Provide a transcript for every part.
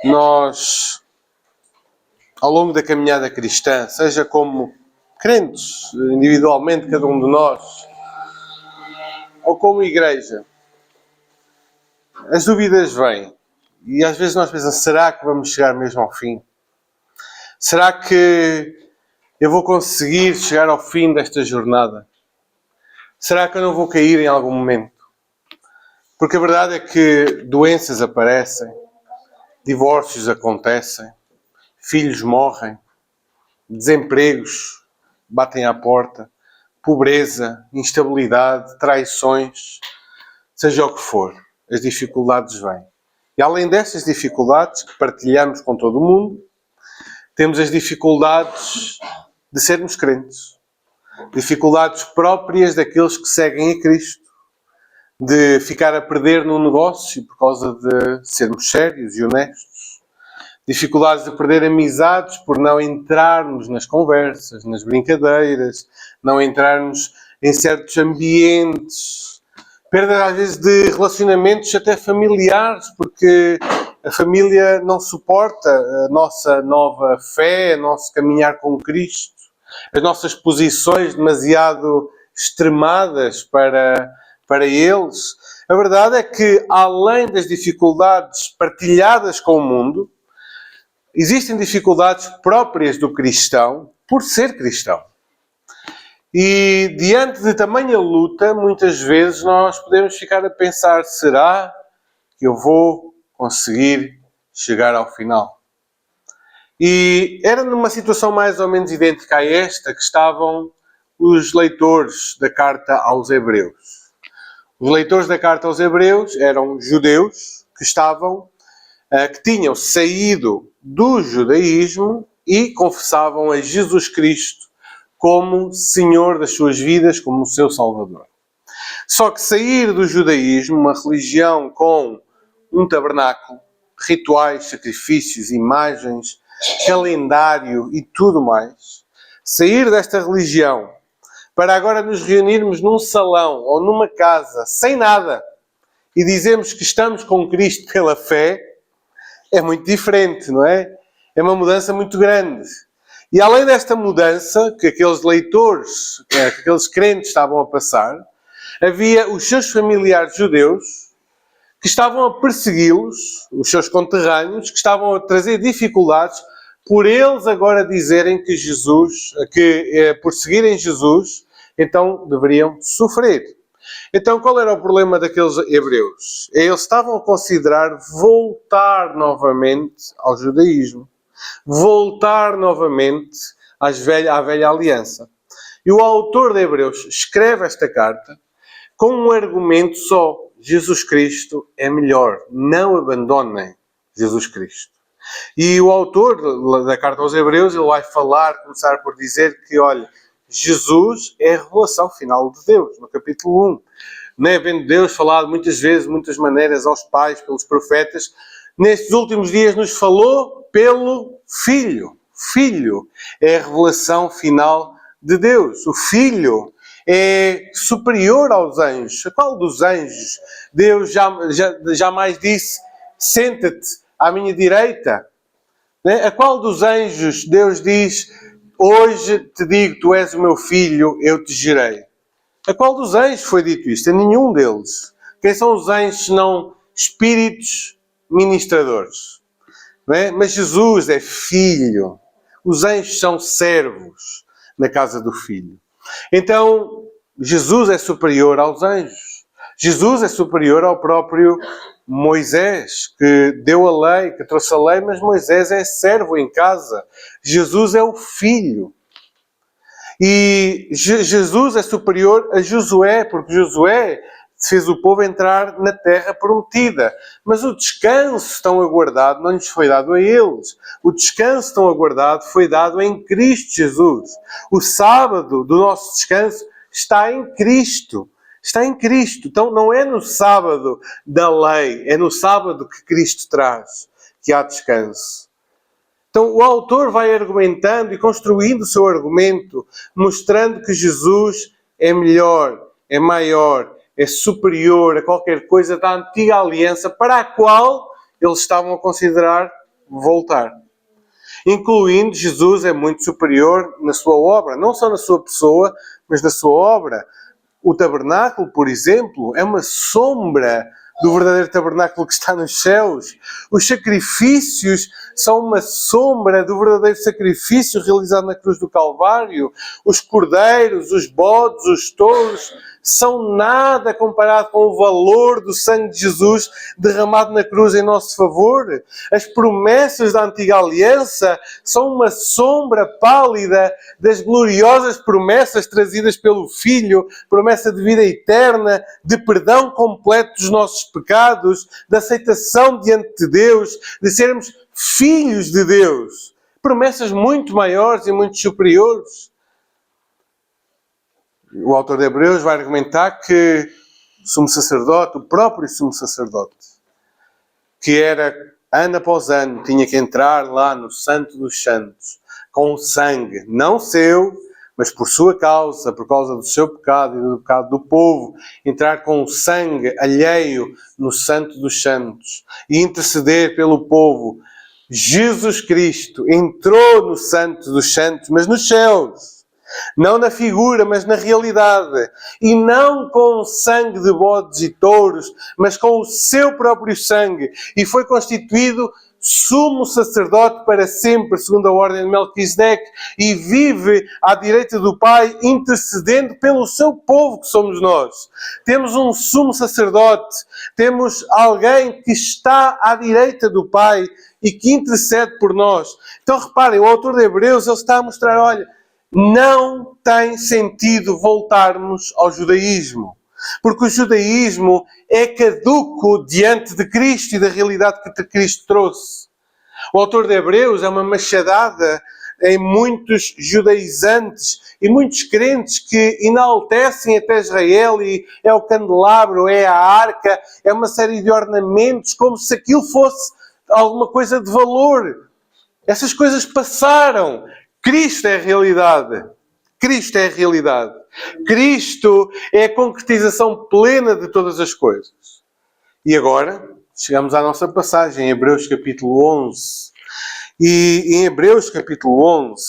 nós, ao longo da caminhada cristã, seja como crentes, individualmente, cada um de nós, ou como igreja, as dúvidas vêm. E às vezes nós pensamos, será que vamos chegar mesmo ao fim? Será que eu vou conseguir chegar ao fim desta jornada? Será que eu não vou cair em algum momento? Porque a verdade é que doenças aparecem, divórcios acontecem, filhos morrem, desempregos batem à porta, pobreza, instabilidade, traições, seja o que for, as dificuldades vêm. E além destas dificuldades que partilhamos com todo o mundo, temos as dificuldades de sermos crentes. Dificuldades próprias daqueles que seguem a Cristo. De ficar a perder no negócio por causa de sermos sérios e honestos. Dificuldades de perder amizades por não entrarmos nas conversas, nas brincadeiras, não entrarmos em certos ambientes. Perda, às vezes, de relacionamentos até familiares, porque a família não suporta a nossa nova fé, o nosso caminhar com Cristo, as nossas posições demasiado extremadas para eles. A verdade é que, além das dificuldades partilhadas com o mundo, existem dificuldades próprias do cristão por ser cristão. E diante de tamanha luta, muitas vezes nós podemos ficar a pensar, será que eu vou conseguir chegar ao final? E era numa situação mais ou menos idêntica a esta que estavam os leitores da carta aos Hebreus. Os leitores da carta aos Hebreus eram judeus que tinham saído do judaísmo e confessavam a Jesus Cristo como Senhor das suas vidas, como o seu Salvador. Só que sair do judaísmo, uma religião com um tabernáculo, rituais, sacrifícios, imagens, calendário e tudo mais, sair desta religião para agora nos reunirmos num salão ou numa casa, sem nada, e dizermos que estamos com Cristo pela fé, é muito diferente, não é? É uma mudança muito grande. E além desta mudança, que aqueles leitores, que aqueles crentes estavam a passar, havia os seus familiares judeus que estavam a persegui-los, os seus conterrâneos, que estavam a trazer dificuldades por eles agora dizerem que por seguirem Jesus, então deveriam sofrer. Então qual era o problema daqueles hebreus? Eles estavam a considerar voltar novamente ao judaísmo. Voltar novamente à velha aliança. E o autor de Hebreus escreve esta carta com um argumento só. Jesus Cristo é melhor. Não abandonem Jesus Cristo. E o autor da carta aos Hebreus, ele vai começar por dizer que, olha, Jesus é a revelação final de Deus, no capítulo 1. Não é havendo Deus falado muitas vezes, de muitas maneiras, aos pais, pelos profetas, nestes últimos dias nos falou pelo Filho. Filho é a revelação final de Deus. O Filho é superior aos anjos. A qual dos anjos Deus jamais disse, senta-te à minha direita? A qual dos anjos Deus diz, hoje te digo, tu és o meu filho, eu te gerei? A qual dos anjos foi dito isto? A nenhum deles. Quem são os anjos senão espíritos ministradores? Não é? Mas Jesus é filho. Os anjos são servos na casa do filho. Então, Jesus é superior aos anjos. Jesus é superior ao próprio Moisés, que deu a lei, que trouxe a lei, mas Moisés é servo em casa. Jesus é o filho. E Jesus é superior a Josué, porque Josué fez o povo entrar na terra prometida. Mas o descanso tão aguardado não lhes foi dado a eles. O descanso tão aguardado foi dado em Cristo Jesus. O sábado do nosso descanso está em Cristo. Está em Cristo. Então não é no sábado da lei, é no sábado que Cristo traz que há descanso. Então o autor vai argumentando e construindo o seu argumento, mostrando que Jesus é melhor, é maior, é superior a qualquer coisa da antiga aliança para a qual eles estavam a considerar voltar. Incluindo, Jesus é muito superior na sua obra, não só na sua pessoa, mas na sua obra. O tabernáculo, por exemplo, é uma sombra do verdadeiro tabernáculo que está nos céus. Os sacrifícios são uma sombra do verdadeiro sacrifício realizado na cruz do Calvário. Os cordeiros, os bodes, os touros são nada comparado com o valor do sangue de Jesus derramado na cruz em nosso favor. As promessas da antiga aliança são uma sombra pálida das gloriosas promessas trazidas pelo Filho, promessa de vida eterna, de perdão completo dos nossos pecados, de aceitação diante de Deus, de sermos filhos de Deus. Promessas muito maiores e muito superiores. O autor de Hebreus vai argumentar que o sumo sacerdote, o próprio sumo sacerdote, que era ano após ano, tinha que entrar lá no Santo dos Santos, com sangue, não seu, mas por sua causa, por causa do seu pecado e do pecado do povo, entrar com o sangue alheio no Santo dos Santos e interceder pelo povo. Jesus Cristo entrou no Santo dos Santos, mas nos céus. Não na figura, mas na realidade. E não com o sangue de bodes e touros, mas com o seu próprio sangue. E foi constituído sumo sacerdote para sempre, segundo a ordem de Melquisedeque, e vive à direita do Pai, intercedendo pelo seu povo, que somos nós. Temos um sumo sacerdote, temos alguém que está à direita do Pai e que intercede por nós. Então reparem, o autor de Hebreus, ele está a mostrar, olha, não tem sentido voltarmos ao judaísmo. Porque o judaísmo é caduco diante de Cristo e da realidade que Cristo trouxe. O autor de Hebreus é uma machadada em muitos judaizantes e muitos crentes que enaltecem até Israel e é o candelabro, é a arca, é uma série de ornamentos, como se aquilo fosse alguma coisa de valor. Essas coisas passaram. Cristo é a realidade. Cristo é a realidade. Cristo é a concretização plena de todas as coisas. E agora, chegamos à nossa passagem, em Hebreus capítulo 11. E em Hebreus capítulo 11,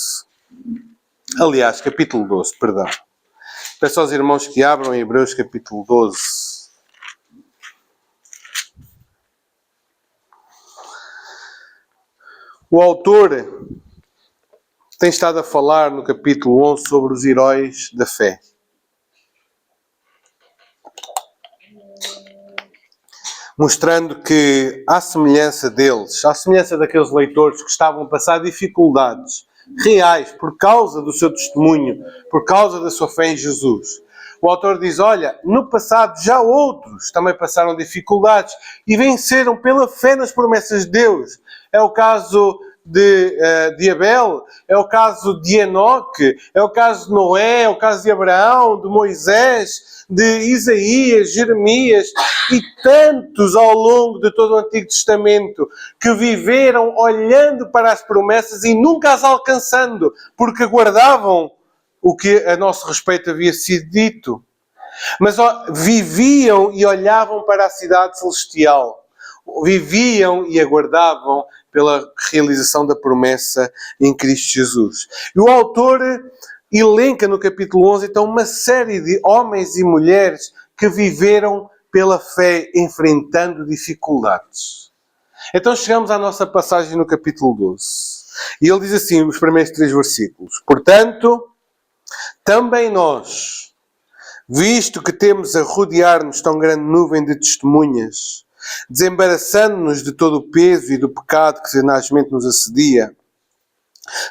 aliás, capítulo 12, perdão. Peço aos irmãos que abram em Hebreus capítulo 12. O autor tem estado a falar no capítulo 11 sobre os heróis da fé. Mostrando que, à semelhança deles, à semelhança daqueles leitores que estavam a passar dificuldades reais por causa do seu testemunho, por causa da sua fé em Jesus, o autor diz, olha, no passado já outros também passaram dificuldades e venceram pela fé nas promessas de Deus. É o caso de Abel, é o caso de Enoque, é o caso de Noé, é o caso de Abraão, de Moisés, de Isaías, Jeremias e tantos ao longo de todo o Antigo Testamento que viveram olhando para as promessas e nunca as alcançando, porque aguardavam o que a nosso respeito havia sido dito. Mas viviam e olhavam para a cidade celestial. Viviam e aguardavam pela realização da promessa em Cristo Jesus. E o autor elenca no capítulo 11, então, uma série de homens e mulheres que viveram pela fé, enfrentando dificuldades. Então chegamos à nossa passagem no capítulo 12. E ele diz assim, os primeiros 3 versículos. Portanto, também nós, visto que temos a rodear-nos tão grande nuvem de testemunhas, desembaraçando-nos de todo o peso e do pecado que tenazmente nos assedia,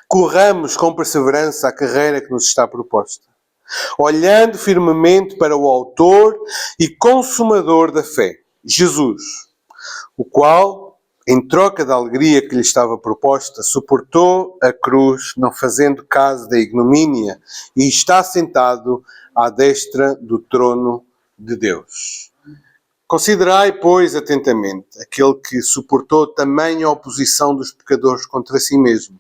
corramos com perseverança a carreira que nos está proposta, olhando firmemente para o autor e consumador da fé, Jesus, o qual, em troca da alegria que lhe estava proposta, suportou a cruz, não fazendo caso da ignomínia, e está sentado à destra do trono de Deus. Considerai, pois, atentamente aquele que suportou tamanha oposição dos pecadores contra si mesmo,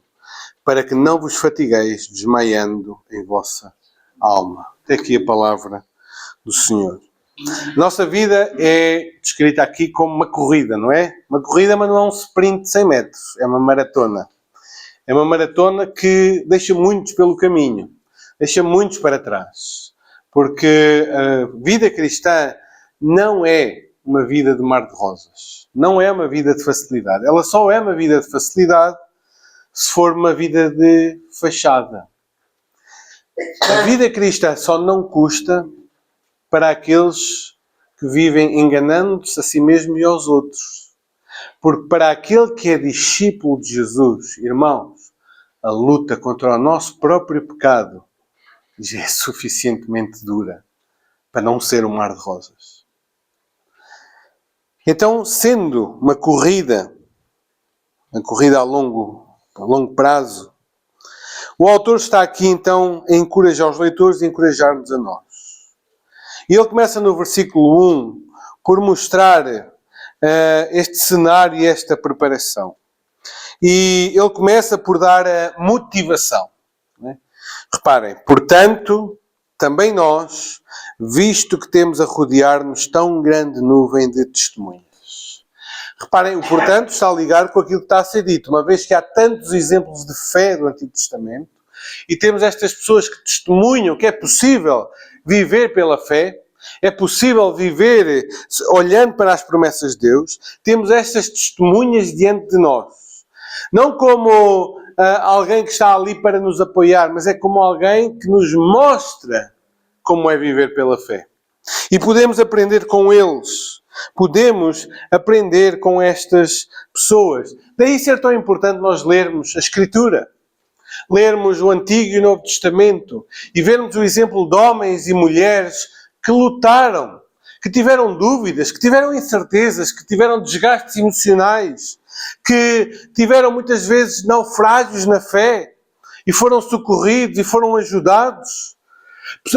para que não vos fatigueis desmaiando em vossa alma. Até aqui a palavra do Senhor. Nossa vida é descrita aqui como uma corrida, não é? Uma corrida, mas não é um sprint de 100 metros. É uma maratona. É uma maratona que deixa muitos pelo caminho. Deixa muitos para trás. Porque a vida cristã não é uma vida de mar de rosas. Não é uma vida de facilidade. Ela só é uma vida de facilidade se for uma vida de fachada. A vida cristã só não custa para aqueles que vivem enganando-se a si mesmo e aos outros. Porque para aquele que é discípulo de Jesus, irmãos, a luta contra o nosso próprio pecado já é suficientemente dura para não ser um mar de rosas. Então, sendo uma corrida a longo prazo, o autor está aqui então a encorajar os leitores e encorajar-nos a nós. E ele começa no versículo 1 por mostrar este cenário e esta preparação. E ele começa por dar a motivação. Né? Reparem, portanto, também nós, visto que temos a rodear-nos tão grande nuvem de testemunhas. Reparem, o portanto está ligado com aquilo que está a ser dito, uma vez que há tantos exemplos de fé do Antigo Testamento, e temos estas pessoas que testemunham que é possível viver pela fé, é possível viver olhando para as promessas de Deus, temos estas testemunhas diante de nós. Não como alguém que está ali para nos apoiar, mas é como alguém que nos mostra como é viver pela fé. E podemos aprender com eles. Podemos aprender com estas pessoas. Daí ser tão importante nós lermos a Escritura. Lermos o Antigo e o Novo Testamento. E vermos o exemplo de homens e mulheres que lutaram, que tiveram dúvidas, que tiveram incertezas, que tiveram desgastes emocionais, que tiveram muitas vezes naufrágios na fé e foram socorridos e foram ajudados.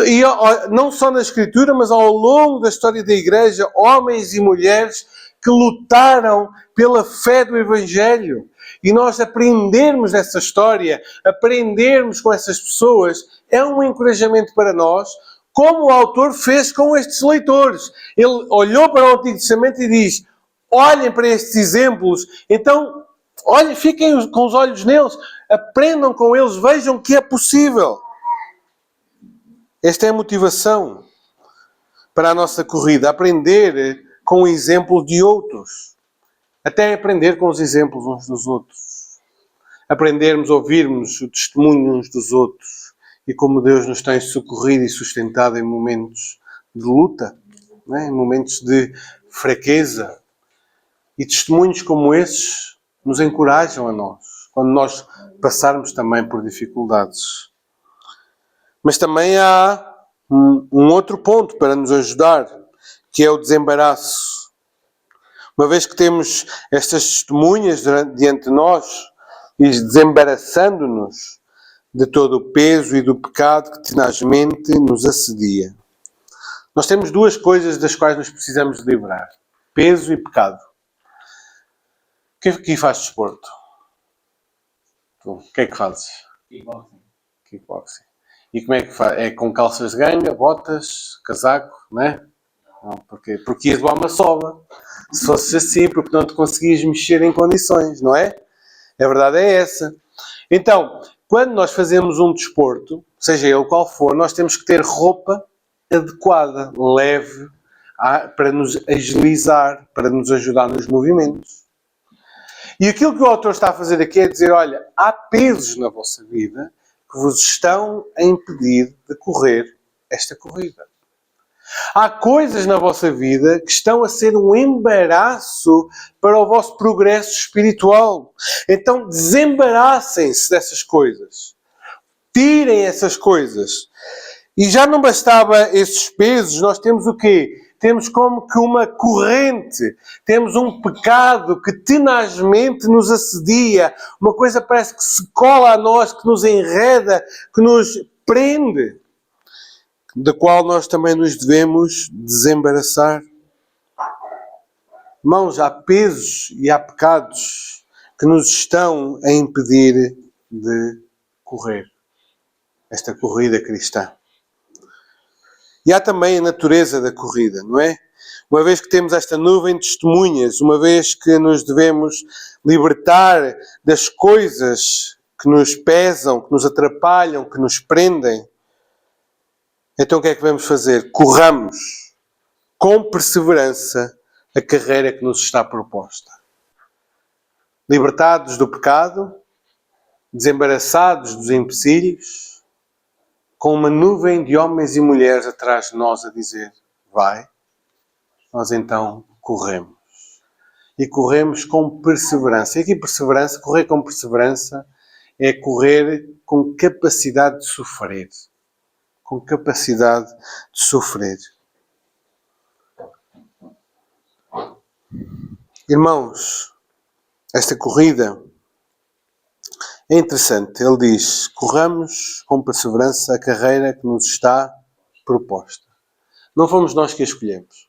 E não só na Escritura, mas ao longo da história da Igreja, homens e mulheres que lutaram pela fé do Evangelho. E nós aprendermos dessa história, aprendermos com essas pessoas, é um encorajamento para nós, como o autor fez com estes leitores. Ele olhou para o Antigo Testamento e diz: olhem para estes exemplos, então, olhem, fiquem com os olhos neles, aprendam com eles, vejam que é possível. Esta é a motivação para a nossa corrida, aprender com o exemplo de outros. Até aprender com os exemplos uns dos outros. Aprendermos a ouvirmos o testemunho uns dos outros e como Deus nos tem socorrido e sustentado em momentos de luta, né? Em momentos de fraqueza. E testemunhos como esses nos encorajam a nós, quando nós passarmos também por dificuldades. Mas também há um outro ponto para nos ajudar, que é o desembaraço. Uma vez que temos estas testemunhas diante de nós, e desembaraçando-nos de todo o peso e do pecado que tenazmente nos assedia. Nós temos duas coisas das quais nos precisamos de livrar: peso e pecado. Quem aqui faz desporto? Tu, o que é que fazes? Kickboxing. E como é que faz? É com calças de ganga, botas, casaco, não é? Não, porque ias levar uma sova. Se fosse assim, porque não te conseguias mexer em condições, não é? A verdade é essa. Então, quando nós fazemos um desporto, seja ele qual for, nós temos que ter roupa adequada, leve, para nos agilizar, para nos ajudar nos movimentos. E aquilo que o autor está a fazer aqui é dizer: olha, há pesos na vossa vida que vos estão a impedir de correr esta corrida. Há coisas na vossa vida que estão a ser um embaraço para o vosso progresso espiritual. Então desembaraçem-se dessas coisas. Tirem essas coisas. E já não bastava esses pesos, nós temos o quê? Temos como que uma corrente, temos um pecado que tenazmente nos assedia, uma coisa parece que se cola a nós, que nos enreda, que nos prende, da qual nós também nos devemos desembaraçar. Irmãos, há pesos e há pecados que nos estão a impedir de correr esta corrida cristã. E há também a natureza da corrida, não é? Uma vez que temos esta nuvem de testemunhas, uma vez que nos devemos libertar das coisas que nos pesam, que nos atrapalham, que nos prendem, então o que é que vamos fazer? Corramos com perseverança a carreira que nos está proposta. Libertados do pecado, desembaraçados dos empecilhos, com uma nuvem de homens e mulheres atrás de nós a dizer, vai, nós então corremos. E corremos com perseverança. E aqui perseverança, correr com perseverança, é correr com capacidade de sofrer. Com capacidade de sofrer. Irmãos, esta corrida é interessante. Ele diz, corramos com perseverança a carreira que nos está proposta. Não fomos nós que a escolhemos.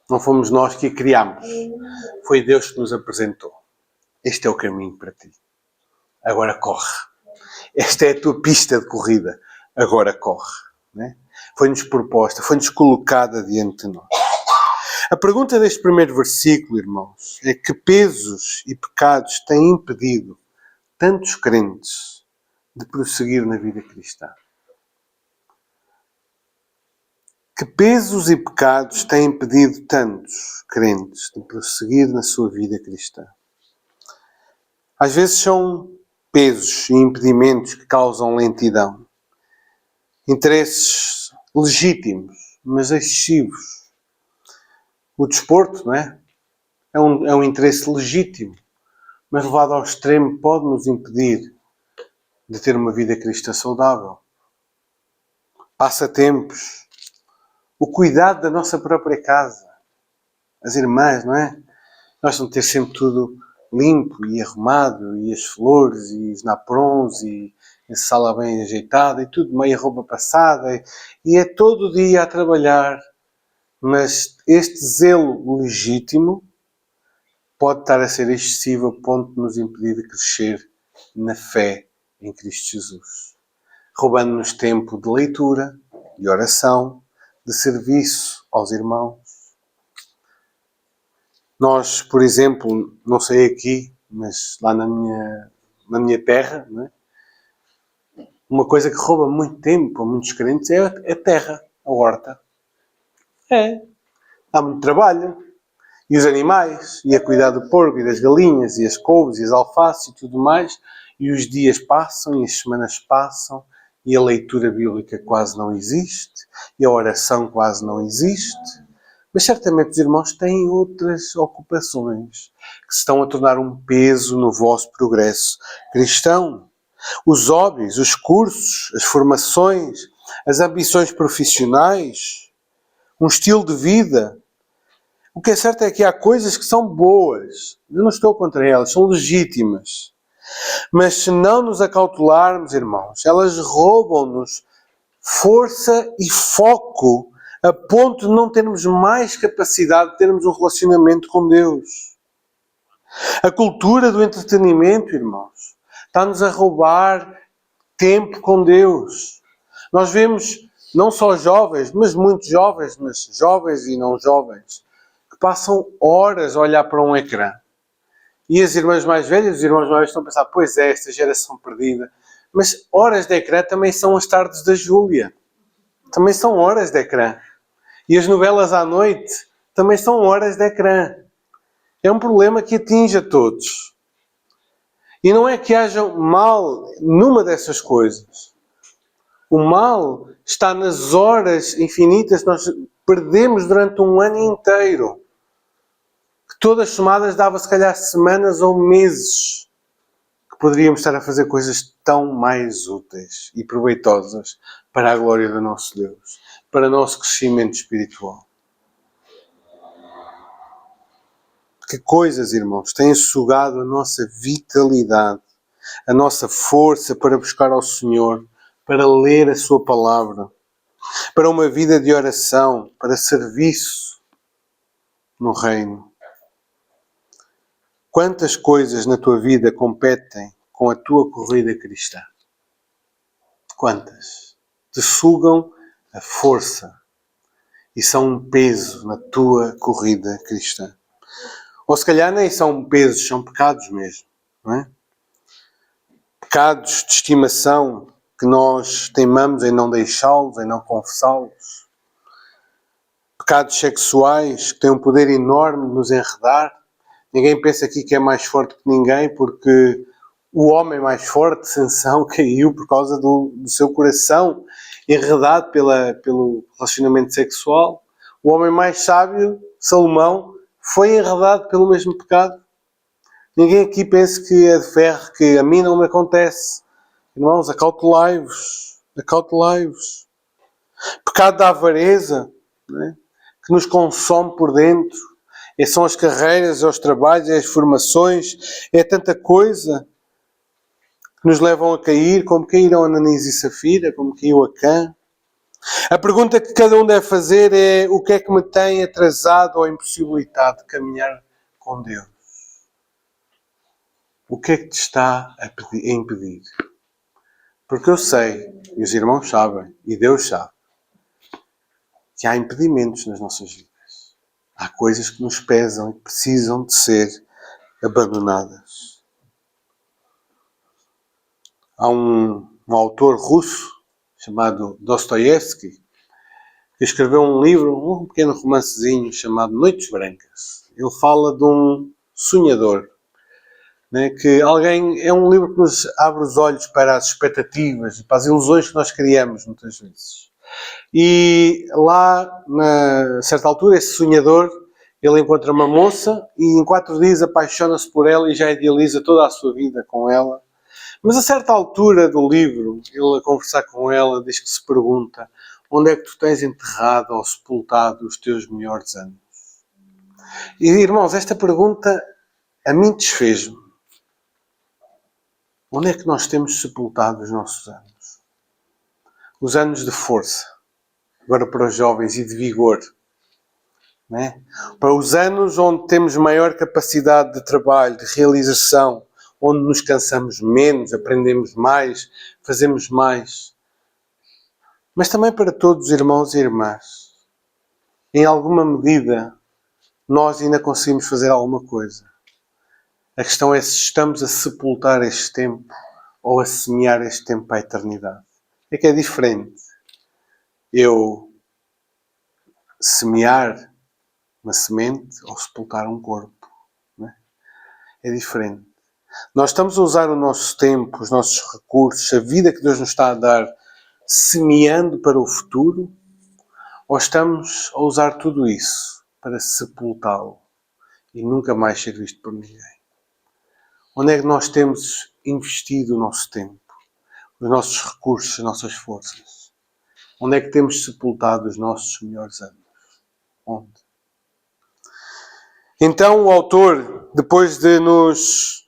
Não fomos nós que a criámos. Foi Deus que nos apresentou. Este é o caminho para ti. Agora corre. Esta é a tua pista de corrida. Agora corre. Né? Foi-nos proposta, foi-nos colocada diante de nós. A pergunta deste primeiro versículo, irmãos, é que pesos e pecados têm impedido tantos crentes de prosseguir na vida cristã? Que pesos e pecados têm impedido tantos crentes de prosseguir na sua vida cristã? Às vezes são pesos e impedimentos que causam lentidão. Interesses legítimos, mas excessivos. O desporto, não é? É um interesse legítimo, mas levado ao extremo pode nos impedir de ter uma vida cristã saudável. Passatempos. O cuidado da nossa própria casa. As irmãs, não é? Nós vamos ter sempre tudo limpo e arrumado, e as flores, e os naprons, e a sala bem ajeitada, e tudo, meia roupa passada, e é todo dia a trabalhar. Mas este zelo legítimo pode estar a ser excessivo a ponto de nos impedir de crescer na fé em Cristo Jesus. Roubando-nos tempo de leitura, de oração, de serviço aos irmãos. Nós, por exemplo, não sei aqui, mas lá na minha terra, não é? Uma coisa que rouba muito tempo a muitos crentes é a terra, a horta. Há muito trabalho. E os animais, e a cuidar do porco e das galinhas, e as couves, e as alfaces e tudo mais. E os dias passam, e as semanas passam, e a leitura bíblica quase não existe, e a oração quase não existe. Mas certamente os irmãos têm outras ocupações que se estão a tornar um peso no vosso progresso cristão. Os hobbies, os cursos, as formações, as ambições profissionais, um estilo de vida. O que é certo é que há coisas que são boas. Eu não estou contra elas, são legítimas. Mas se não nos acautelarmos, irmãos, elas roubam-nos força e foco a ponto de não termos mais capacidade de termos um relacionamento com Deus. A cultura do entretenimento, irmãos, está-nos a roubar tempo com Deus. Nós vemos não só jovens, mas muitos jovens, mas jovens e não jovens, que passam horas a olhar para um ecrã. E as irmãs mais velhas, os irmãos mais velhos estão a pensar, pois é, esta geração perdida. Mas horas de ecrã também são as tardes da Júlia. Também são horas de ecrã. E as novelas à noite também são horas de ecrã. É um problema que atinge a todos. E não é que haja mal numa dessas coisas. O mal está nas horas infinitas que nós perdemos durante um ano inteiro. Que todas somadas dava se calhar semanas ou meses que poderíamos estar a fazer coisas tão mais úteis e proveitosas para a glória do nosso Deus, para o nosso crescimento espiritual. Que coisas, irmãos, têm sugado a nossa vitalidade, a nossa força para buscar ao Senhor, para ler a Sua Palavra, para uma vida de oração, para serviço no Reino. Quantas coisas na tua vida competem com a tua corrida cristã? Quantas? Te sugam a força e são um peso na tua corrida cristã. Ou se calhar nem são pesos, são pecados mesmo, não é? Pecados de estimação que nós teimamos em não deixá-los, em não confessá-los. Pecados sexuais que têm um poder enorme de nos enredar. Ninguém pensa aqui que é mais forte que ninguém, porque o homem mais forte, Sansão, caiu por causa do seu coração enredado pelo relacionamento sexual. O homem mais sábio, Salomão, foi enredado pelo mesmo pecado. Ninguém aqui pensa que é de ferro, que a mim não me acontece. Irmãos, acautelai-vos. Acautelai-vos. Pecado da avareza, não é? Que nos consome por dentro. São as carreiras, os trabalhos, as formações. É tanta coisa que nos levam a cair, como caíram Ananias e Safira, como caiu Acã. A pergunta que cada um deve fazer é: o que é que me tem atrasado ou impossibilitado de caminhar com Deus? O que é que te está a impedir? Porque eu sei, e os irmãos sabem, e Deus sabe, que há impedimentos nas nossas vidas. Há coisas que nos pesam e que precisam de ser abandonadas. Há um autor russo chamado Dostoiévski que escreveu um livro, um pequeno romancezinho chamado Noites Brancas. Ele fala de um sonhador. Que alguém, é um livro que nos abre os olhos para as expectativas e para as ilusões que nós criamos muitas vezes. E lá, a certa altura, esse sonhador, ele encontra uma moça e em 4 dias apaixona-se por ela e já idealiza toda a sua vida com ela. Mas a certa altura do livro, ele a conversar com ela, diz que se pergunta: onde é que tu tens enterrado ou sepultado os teus melhores anos? E, irmãos, esta pergunta a mim desfez-me. Onde é que nós temos sepultado os nossos anos? Os anos de força, agora para os jovens, e de vigor. Não é? Para os anos onde temos maior capacidade de trabalho, de realização, onde nos cansamos menos, aprendemos mais, fazemos mais. Mas também para todos os irmãos e irmãs. Em alguma medida, nós ainda conseguimos fazer alguma coisa. A questão é se estamos a sepultar este tempo ou a semear este tempo para a eternidade. É que é diferente eu semear uma semente ou sepultar um corpo. Não é? É diferente. Nós estamos a usar o nosso tempo, os nossos recursos, a vida que Deus nos está a dar, semeando para o futuro, ou estamos a usar tudo isso para sepultá-lo e nunca mais ser visto por ninguém? Onde é que nós temos investido o nosso tempo, os nossos recursos, as nossas forças? Onde é que temos sepultado os nossos melhores anos? Onde? Então o autor, depois de nos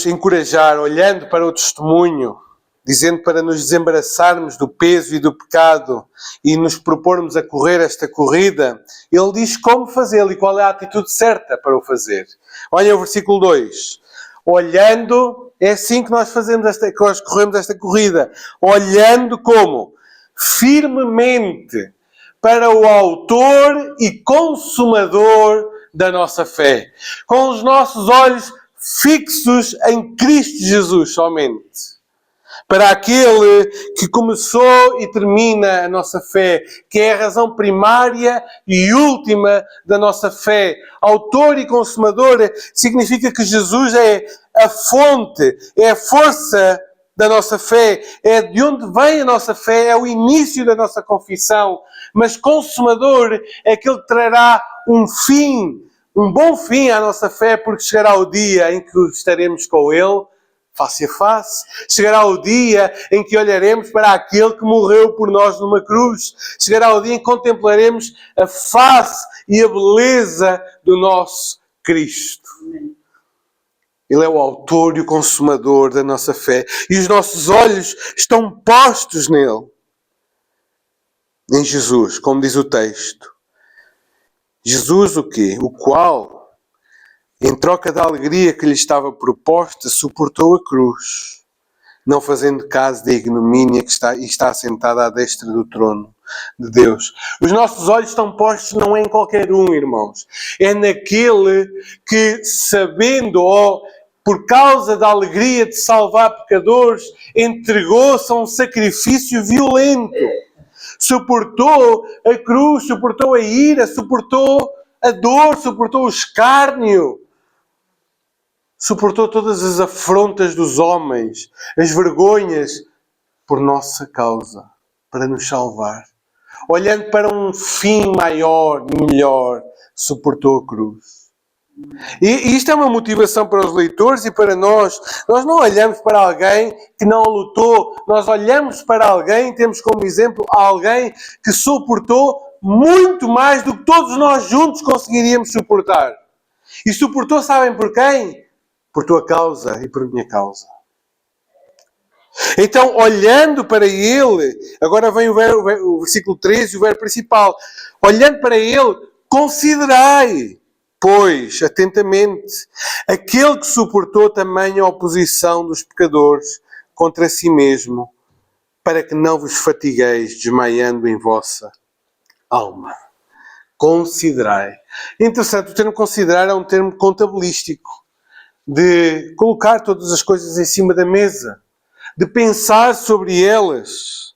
encorajar, olhando para o testemunho, dizendo para nos desembaraçarmos do peso e do pecado e nos propormos a correr esta corrida, ele diz como fazê-lo e qual é a atitude certa para o fazer. Olhem o versículo 2. Olhando, é assim que nós corremos esta corrida. Olhando como? Firmemente para o autor e consumador da nossa fé. Com os nossos olhos fixos em Cristo Jesus somente. Para aquele que começou e termina a nossa fé, que é a razão primária e última da nossa fé. Autor e consumador significa que Jesus é a fonte, é a força da nossa fé, é de onde vem a nossa fé, é o início da nossa confissão. Mas consumador é aquele que trará um fim, um bom fim à nossa fé, porque chegará o dia em que estaremos com Ele, face a face. Chegará o dia em que olharemos para aquele que morreu por nós numa cruz. Chegará o dia em que contemplaremos a face e a beleza do nosso Cristo. Ele é o autor e o consumador da nossa fé. E os nossos olhos estão postos nele. Em Jesus, como diz o texto. Jesus o quê? O qual, em troca da alegria que lhe estava proposta, suportou a cruz, não fazendo caso da ignomínia que está sentada à destra do trono de Deus. Os nossos olhos estão postos não é em qualquer um, irmãos. É naquele que, sabendo ou por causa da alegria de salvar pecadores, entregou-se a um sacrifício violento. Suportou a cruz, suportou a ira, suportou a dor, suportou o escárnio. Suportou todas as afrontas dos homens, as vergonhas, por nossa causa, para nos salvar. Olhando para um fim maior e melhor, suportou a cruz. E isto é uma motivação para os leitores e para nós. Nós não olhamos para alguém que não lutou, nós olhamos para alguém, temos como exemplo alguém que suportou muito mais do que todos nós juntos conseguiríamos suportar. E suportou, sabem por quem? Por tua causa e por minha causa. Então, olhando para ele, agora vem o versículo 13, o verbo principal. Olhando para ele, considerai, pois, atentamente, aquele que suportou também a oposição dos pecadores contra si mesmo, para que não vos fatigueis desmaiando em vossa alma. Considerai. Interessante, o termo considerar é um termo contabilístico, de colocar todas as coisas em cima da mesa, de pensar sobre elas.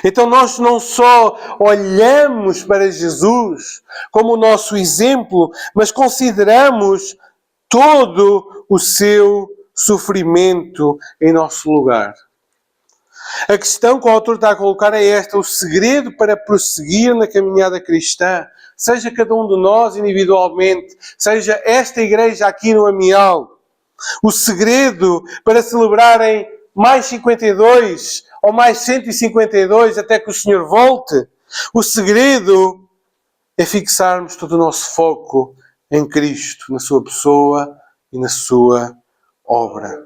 Então nós não só olhamos para Jesus como o nosso exemplo, mas consideramos todo o seu sofrimento em nosso lugar. A questão que o autor está a colocar é esta: o segredo para prosseguir na caminhada cristã, seja cada um de nós individualmente, seja esta igreja aqui no Amial, o segredo para celebrarem mais 52 ou mais 152 até que o Senhor volte, o segredo é fixarmos todo o nosso foco em Cristo, na sua pessoa e na sua obra.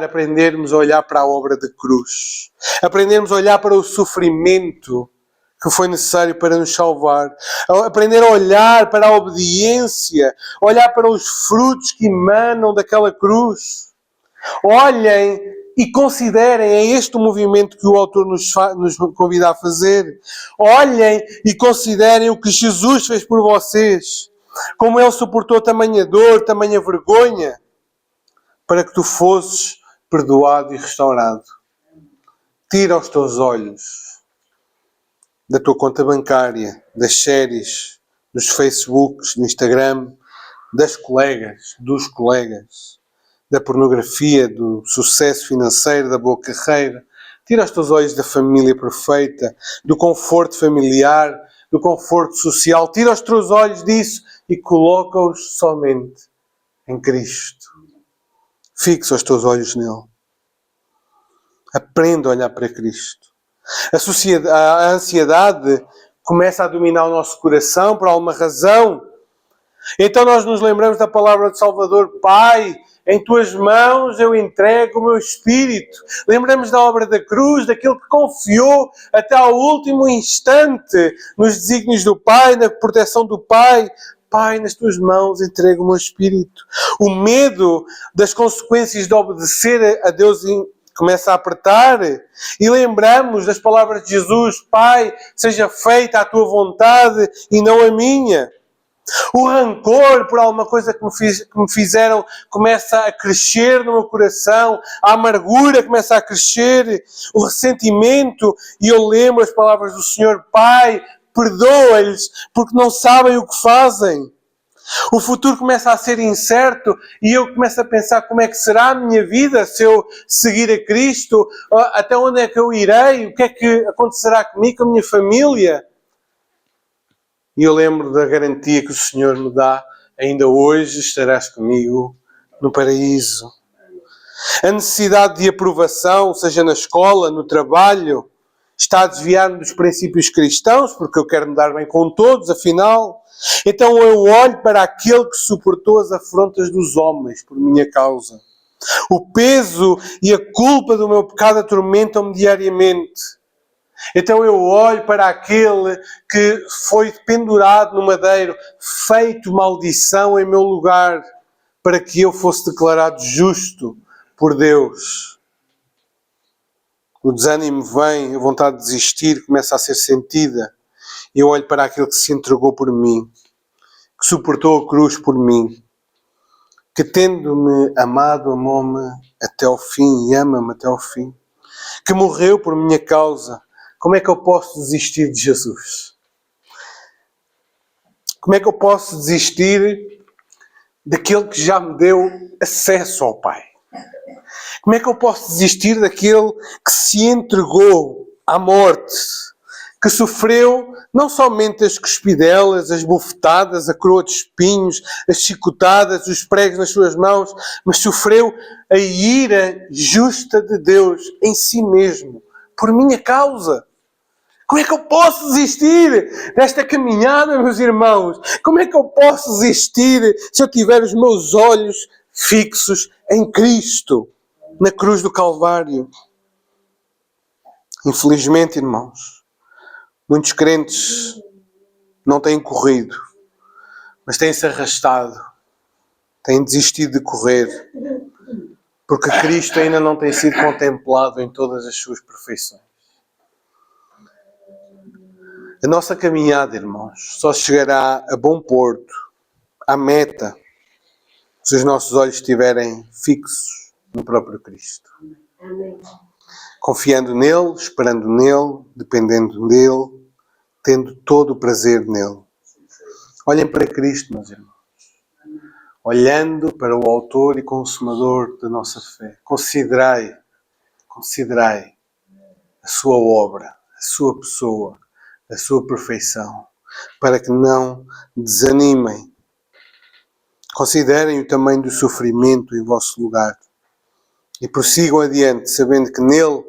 Aprendermos a olhar para a obra da cruz. Aprendermos a olhar para o sofrimento que foi necessário para nos salvar. Aprender a olhar para a obediência. Olhar para os frutos que emanam daquela cruz. Olhem e considerem, é este o movimento que o autor nos convida a fazer. Olhem e considerem o que Jesus fez por vocês. Como Ele suportou tamanha dor, tamanha vergonha, para que tu fosses perdoado e restaurado. Tira os teus olhos da tua conta bancária, das séries, dos Facebooks, do Instagram, das colegas, dos colegas, da pornografia, do sucesso financeiro, da boa carreira. Tira os teus olhos da família perfeita, do conforto familiar, do conforto social. Tira os teus olhos disso e coloca-os somente em Cristo. Fixa os teus olhos nele. Aprenda a olhar para Cristo. A ansiedade começa a dominar o nosso coração por alguma razão. Então nós nos lembramos da palavra do Salvador: Pai, em tuas mãos eu entrego o meu espírito. Lembramos da obra da cruz, daquele que confiou até ao último instante nos desígnios do Pai, na proteção do Pai. Pai, nas tuas mãos entrego o meu espírito. O medo das consequências de obedecer a Deus começa a apertar. E lembramos das palavras de Jesus: Pai, seja feita a tua vontade e não a minha. O rancor por alguma coisa que me fizeram começa a crescer no meu coração. A amargura começa a crescer. O ressentimento. E eu lembro as palavras do Senhor: Pai, perdoa-lhes porque não sabem o que fazem. O futuro começa a ser incerto e eu começo a pensar: como é que será a minha vida se eu seguir a Cristo? Até onde é que eu irei? O que é que acontecerá comigo, com a minha família? E eu lembro da garantia que o Senhor me dá: ainda hoje estarás comigo no paraíso. A necessidade de aprovação, seja na escola, no trabalho, está a desviar-me dos princípios cristãos, porque eu quero me dar bem com todos, afinal. Então eu olho para aquele que suportou as afrontas dos homens por minha causa. O peso e a culpa do meu pecado atormentam-me diariamente. Então eu olho para aquele que foi pendurado no madeiro, feito maldição em meu lugar, para que eu fosse declarado justo por Deus. O desânimo vem, a vontade de desistir começa a ser sentida. E eu olho para aquele que se entregou por mim, que suportou a cruz por mim, que tendo-me amado, amou-me até ao fim e ama-me até ao fim, que morreu por minha causa. Como é que eu posso desistir de Jesus? Como é que eu posso desistir daquele que já me deu acesso ao Pai? Como é que eu posso desistir daquele que se entregou à morte, que sofreu não somente as cuspidelas, as bofetadas, a coroa de espinhos, as chicotadas, os pregos nas suas mãos, mas sofreu a ira justa de Deus em si mesmo, por minha causa? Como é que eu posso desistir desta caminhada, meus irmãos? Como é que eu posso desistir se eu tiver os meus olhos fixos em Cristo, na cruz do Calvário? Infelizmente, irmãos, muitos crentes não têm corrido, mas têm-se arrastado, têm desistido de correr, porque Cristo ainda não tem sido contemplado em todas as suas perfeições. A nossa caminhada, irmãos, só chegará a bom porto, à meta, se os nossos olhos estiverem fixos no próprio Cristo. Confiando nele, esperando nele, dependendo dele, tendo todo o prazer nele. Olhem para Cristo, meus irmãos. Olhando para o autor e consumador da nossa fé. Considerai a sua obra, a sua pessoa, a sua perfeição, para que não desanimem. Considerem o tamanho do sofrimento em vosso lugar e prossigam adiante, sabendo que nele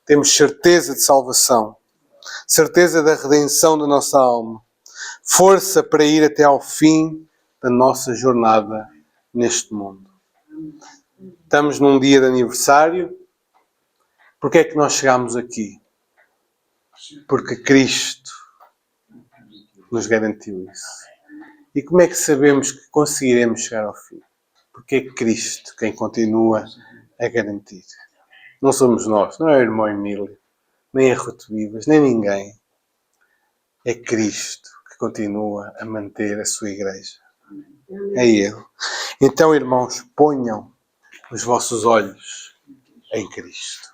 temos certeza de salvação, certeza da redenção da nossa alma, força para ir até ao fim da nossa jornada neste mundo. Estamos num dia de aniversário. Porquê é que nós chegamos aqui? Porque Cristo nos garantiu isso. E como é que sabemos que conseguiremos chegar ao fim? Porque é Cristo quem continua a garantir. Não somos nós, não é o irmão Emílio, nem a Ruth Vivas, nem ninguém. É Cristo que continua a manter a sua igreja. É Ele. Então, irmãos, ponham os vossos olhos em Cristo.